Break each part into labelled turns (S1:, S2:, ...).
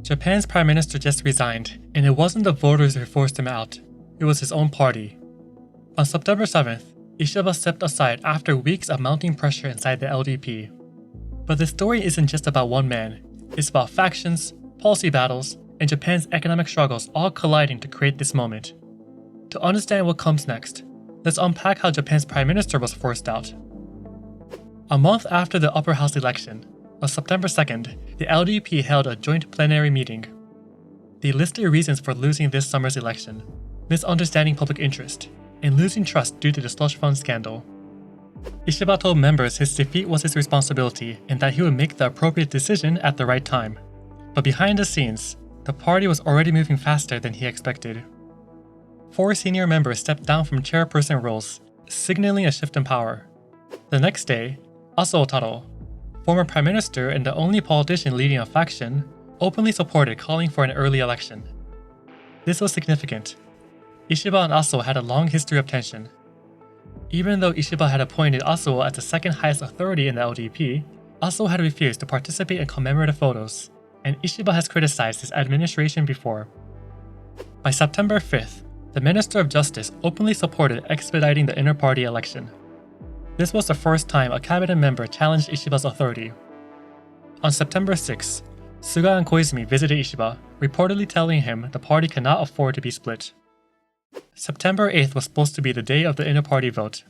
S1: Japan's Prime Minister just resigned, and it wasn't the voters who forced him out, it was his own party. On September 7th, Ishiba stepped aside after weeks of mounting pressure inside the LDP. But the story isn't just about one man, it's about factions, policy battles, and Japan's economic struggles all colliding to create this moment. To understand what comes next, let's unpack how Japan's Prime Minister was forced out. A month after the upper house election, on September 2nd, the LDP held a joint plenary meeting. They listed reasons for losing this summer's election: misunderstanding public interest, and losing trust due to the slush fund scandal. Ishiba told members his defeat was his responsibility and that he would make the appropriate decision at the right time. But behind the scenes, the party was already moving faster than he expected. 4 senior members stepped down from chairperson roles, signaling a shift in power. The next day, Asuo Taro, former prime minister and the only politician leading a faction, openly supported calling for an early election. This was significant. Ishiba and Asuo had a long history of tension. Even though Ishiba had appointed Asuo as the second highest authority in the LDP, Asuo had refused to participate in commemorative photos, and Ishiba has criticized his administration before. By September 5th, the Minister of Justice openly supported expediting the inter-party election. This was the first time a cabinet member challenged Ishiba's authority. On September 6th, Suga and Koizumi visited Ishiba, reportedly telling him the party cannot afford to be split. September 8th was supposed to be the day of the inter-party vote.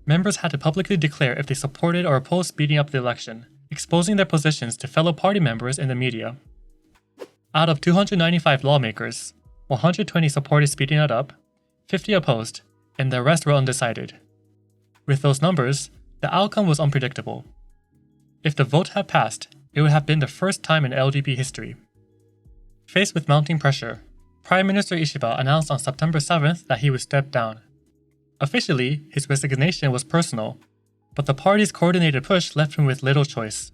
S1: Members had to publicly declare if they supported or opposed speeding up the election, exposing their positions to fellow party members and the media. Out of 295 lawmakers, 120 supported speeding it up, 50 opposed, and the rest were undecided. With those numbers, the outcome was unpredictable. If the vote had passed, it would have been the first time in LDP history. Faced with mounting pressure, Prime Minister Ishiba announced on September 7th that he would step down. Officially, his resignation was personal, but the party's coordinated push left him with little choice.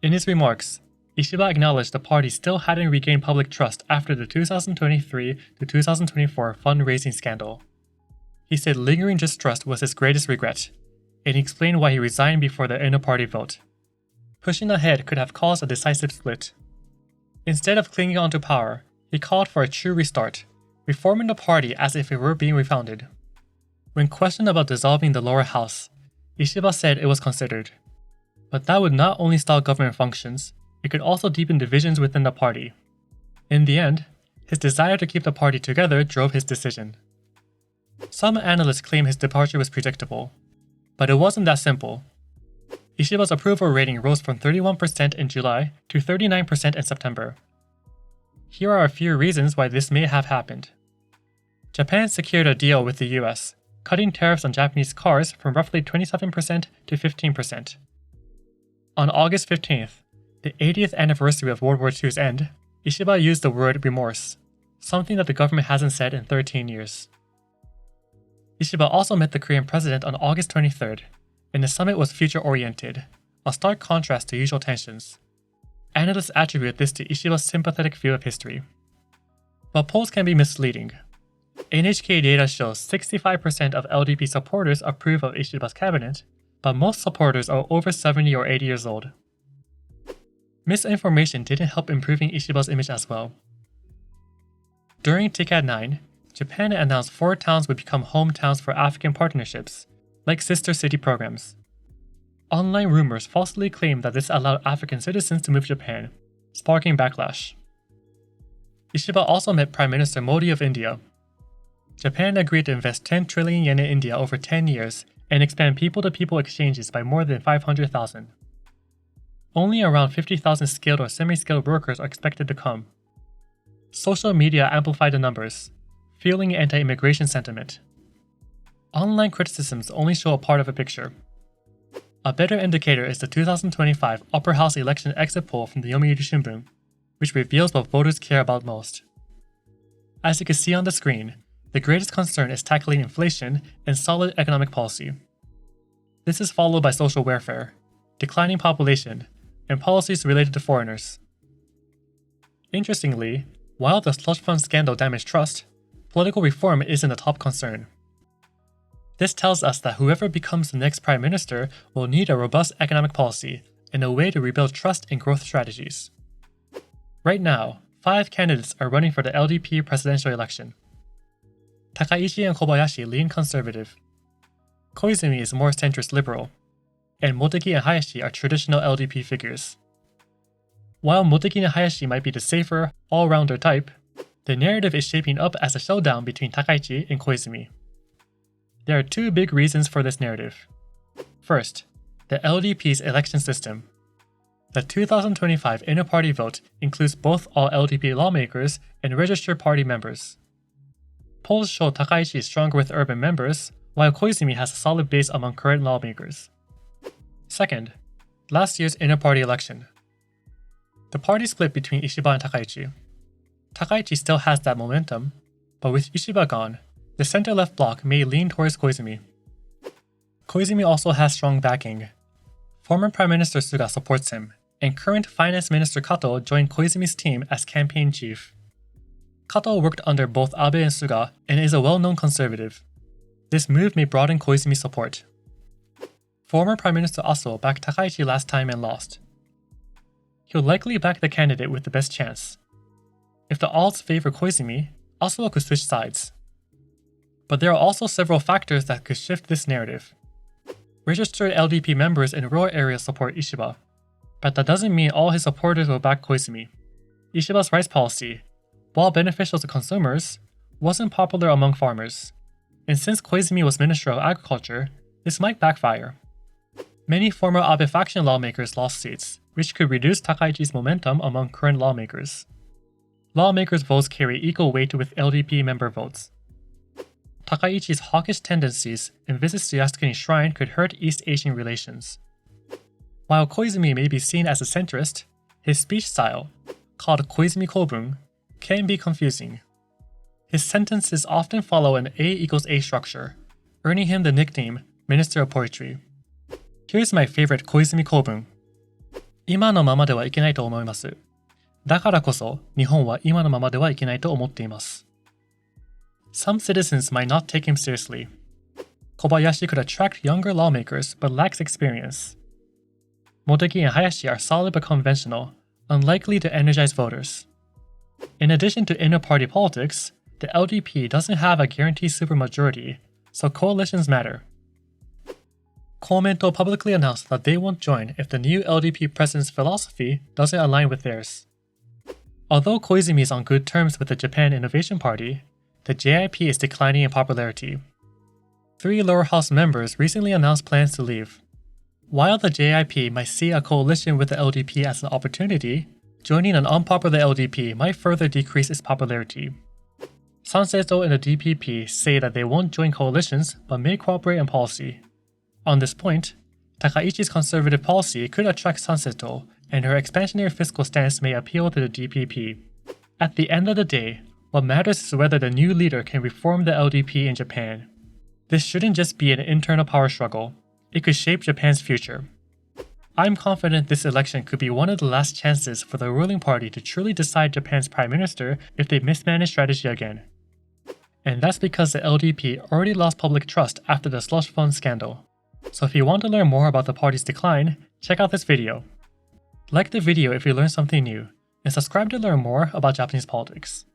S1: In his remarks, Ishiba acknowledged the party still hadn't regained public trust after the 2023 to 2024 fundraising scandal. He said lingering distrust was his greatest regret, and he explained why he resigned before the inter-party vote. Pushing ahead could have caused a decisive split. Instead of clinging onto power, he called for a true restart, reforming the party as if it were being refounded. When questioned about dissolving the lower house, Ishiba said it was considered. But that would not only stall government functions, it could also deepen divisions within the party. In the end, his desire to keep the party together drove his decision. Some analysts claim his departure was predictable, but it wasn't that simple. Ishiba's approval rating rose from 31% in July to 39% in September. Here are a few reasons why this may have happened. Japan secured a deal with the US, cutting tariffs on Japanese cars from roughly 27% to 15%. On August 15th, the 80th anniversary of World War II's end, Ishiba used the word remorse, something that the government hasn't said in 13 years. Ishiba also met the Korean president on August 23rd, and the summit was future-oriented, a stark contrast to usual tensions. Analysts attribute this to Ishiba's sympathetic view of history. But polls can be misleading. NHK data shows 65% of LDP supporters approve of Ishiba's cabinet, but most supporters are over 70 or 80 years old. Misinformation didn't help improving Ishiba's image as well. During TICAD 9, Japan announced 4 towns would become hometowns for African partnerships, like sister city programs. Online rumors falsely claimed that this allowed African citizens to move to Japan, sparking backlash. Ishiba also met Prime Minister Modi of India. Japan agreed to invest 10 trillion yen in India over 10 years and expand people-to-people exchanges by more than 500,000. Only around 50,000 skilled or semi-skilled workers are expected to come. Social media amplified the numbers, fueling anti-immigration sentiment. Online criticisms only show a part of a picture. A better indicator is the 2025 upper house election exit poll from the Yomiuri Shimbun, which reveals what voters care about most. As you can see on the screen, the greatest concern is tackling inflation and solid economic policy. This is followed by social welfare, declining population, and policies related to foreigners. Interestingly, while the slush fund scandal damaged trust, political reform isn't a top concern. This tells us that whoever becomes the next prime minister will need a robust economic policy and a way to rebuild trust and growth strategies. Right now, 5 candidates are running for the LDP presidential election. Takaichi and Kobayashi lean conservative. Koizumi is more centrist liberal. And Motegi and Hayashi are traditional LDP figures. While Motegi and Hayashi might be the safer, all-rounder type, the narrative is shaping up as a showdown between Takaichi and Koizumi. There are 2 big reasons for this narrative. First, the LDP's election system. The 2025 inter-party vote includes both all LDP lawmakers and registered party members. Polls show Takaichi is stronger with urban members, while Koizumi has a solid base among current lawmakers. Second, last year's inter-party election. The party split between Ishiba and Takaichi. Takaichi still has that momentum, but with Ishiba gone, the center-left bloc may lean towards Koizumi. Koizumi also has strong backing. Former Prime Minister Suga supports him, and current Finance Minister Kato joined Koizumi's team as campaign chief. Kato worked under both Abe and Suga and is a well-known conservative. This move may broaden Koizumi's support. Former Prime Minister Aso backed Takaichi last time and lost. He'll likely back the candidate with the best chance. If the odds favor Koizumi, Aso could switch sides. But there are also several factors that could shift this narrative. Registered LDP members in rural areas support Ishiba, but that doesn't mean all his supporters will back Koizumi. Ishiba's rice policy, while beneficial to consumers, wasn't popular among farmers. And since Koizumi was Minister of Agriculture, this might backfire. Many former Abe faction lawmakers lost seats, which could reduce Takaichi's momentum among current lawmakers. Lawmakers' votes carry equal weight with LDP member votes. Takaichi's hawkish tendencies and visits to Yasukuni Shrine could hurt East Asian relations. While Koizumi may be seen as a centrist, his speech style, called Koizumi Kobun, can be confusing. His sentences often follow an A=A structure, earning him the nickname Minister of Poetry. Here's my favorite Koizumi Kobun. 今のままではいけないと思います。だからこそ、日本は今のままではいけないと思っています。Some citizens might not take him seriously. Kobayashi could attract younger lawmakers but lacks experience. Motegi and Hayashi are solid but conventional, unlikely to energize voters. In addition to inter-party politics, the LDP doesn't have a guaranteed supermajority, so coalitions matter. Komento publicly announced that they won't join if the new LDP president's philosophy doesn't align with theirs. Although Koizumi is on good terms with the Japan Innovation Party, the JIP is declining in popularity. 3 lower house members recently announced plans to leave. While the JIP might see a coalition with the LDP as an opportunity, joining an unpopular LDP might further decrease its popularity. Sanseto and the DPP say that they won't join coalitions but may cooperate in policy. On this point, Takaichi's conservative policy could attract Sanseto, and her expansionary fiscal stance may appeal to the DPP. At the end of the day, what matters is whether the new leader can reform the LDP in Japan. This shouldn't just be an internal power struggle, it could shape Japan's future. I'm confident this election could be one of the last chances for the ruling party to truly decide Japan's prime minister if they mismanage strategy again. And that's because the LDP already lost public trust after the slush fund scandal. So if you want to learn more about the party's decline, check out this video. Like the video if you learned something new, and subscribe to learn more about Japanese politics.